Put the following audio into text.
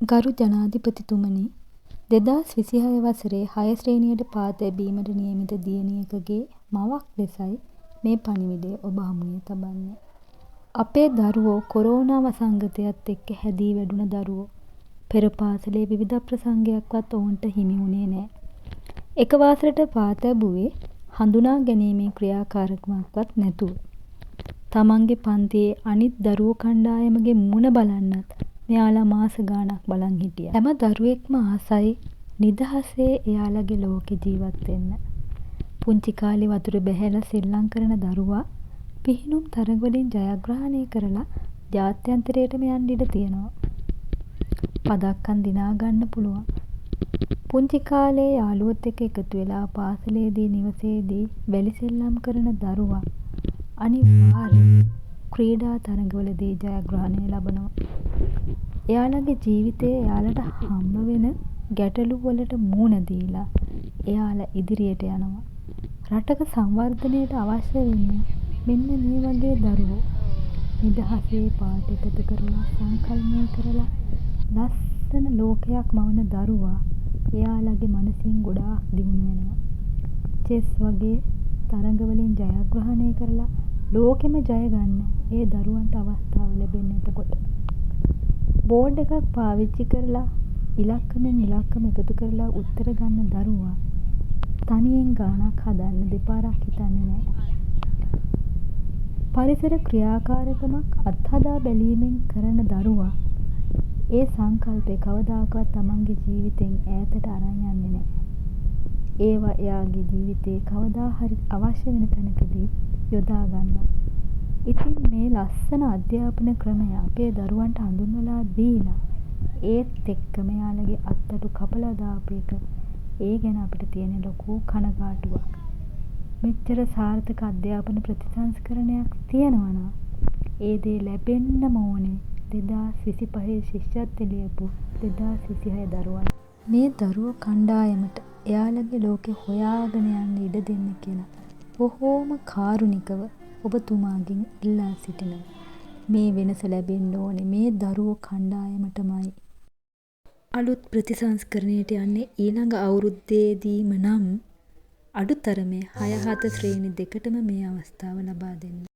ගරු ජනාධිපතිතුමනි, 2026 වසරේ 6 ශ්‍රේණියට පා තැබීමට නියමිත දියණියකගේ මවක් ලෙසයි මේ පණිවිඩය ඔබ හමුවේ තබන්නේ. අපේ දරුවෝ කොරෝනා වසංගතයත් එක්ක හැදී වැඩුණ දරුවෝ. පෙර පාසලේ විවිධ ප්‍රසංගයක්වත් ඔවුන්ට හිමි වුණේ නෑ. එක වසරට පා තැබුවේ හඳුනා ගැනීමේ ක්‍රියාකාරකමක්වත් නැතුව. තමන්ගේ පන්තියේ අනිත් දරුවෝ කණ්ඩායමගේ මුණ බලන්නත් මෙයාලා මාස ගාණක් බලන් හිටියා. හැම දරුවෙක්ම ආසයි නිදහසේ එයාලගේ ලෝකෙ ජීවත් වෙන්න. පුංචි කාලේ වතුර බැහැලා සෙල්ලම් කරන දරුවා පිහිනුම් තරඟවලින් ජයග්‍රහණය කරලා ජාත්‍යන්තරයටම යන්න ඉඩ තියෙනවා. පදක්කම් දිනා ගන්න පුළුවන්. පුංචි කාලේ යාළුවොත් එක්ක එකතු වෙලා පාසලේදී නිවසේදී වැලි සෙල්ලම් කරන දරුවා අනිවාර්යෙන් ක්‍රීඩා තරඟවලදී ජයග්‍රහණය ලබනවා. එයාලගේ ජීවිතයේ එයාලට හම්බ වෙන ගැටලු වලට මුහුණ දීලා එයාලා ඉදිරියට යනවා. රටක සංවර්ධනයට අවශ්‍ය වෙන්නේ මෙන්න මේ වගේ දරුවෝ. නිදහසේ පාට එකතු කරලා සංකල්පනය කරලා ලස්සන ලෝකයක් මවන දරුවා එයාලගේ මනසින් ගොඩාක් දියුණු වෙනවා. චෙස් වගේ තරඟවලින් ජයග්‍රහණය කරලා ලෝකෙම ජය ගන්න ඒ දරුවන්ට අවස්ථාව ලැබෙන්නේ එතකොට. බෝඩ් එකක් පාවිච්චි කරලා ඉලක්කමෙන් ඉලක්කම එකතු කරලා උත්තර ගන්න දරුවා තනියෙන් ගාණක් හදන්න දෙපාරක් හිතන්නේ නෑ. පරිසර ක්‍රියාකාරකමක් අත්හදා බැලීමෙන් කරන දරුවා ඒ සංකල්පේ කවදාකවත් තමන්ගේ ජීවිතෙන් ඈතට අරන් යන්නේ නෑ. ඒවා එයාගේ ජීවිතේ කවදා හරි අවශ්‍ය වෙන තැනකදී යොදා ගන්නවා. ඉතින් මේ ලස්සන අධ්‍යාපන ක්‍රමය අපේ දරුවන්ට හඳුන්වලා දීලා ඒත් එක්කම එයාලගේ අත්තටු කපලා දාපු එක ඒ ගැන අපිට තියෙන ලොකු කනගාටුවක්. මෙච්චර සාර්ථක අධ්‍යාපන ප්‍රතිසංස්කරණයක් තියෙනවා නම් ඒ දේ ලැබෙන්නම ඕනේ 2025 ශිෂ්‍යත්ව ලියපු 2026 දරුවන්. මේ දරුවෝ කණ්ඩායමට එයාලගේ ලෝකෙ හොයාගෙන යන්න ඉඩ දෙන්න කියලා බොහෝම කාරුණිකව ඔබතුමාගෙන් ඉල්ලා සිටිනවා. මේ වෙනස ලැබෙන්න ඕනේ මේ දරුවෝ කණ්ඩායමටමයි. අලුත් ප්‍රතිසංස්කරණයට යන්නේ ඊළඟ අවුරුද්දේදීම නම් අඩුතරමේ 6-7 ශ්‍රේණි දෙකටම මේ අවස්ථාව ලබා දෙන්න.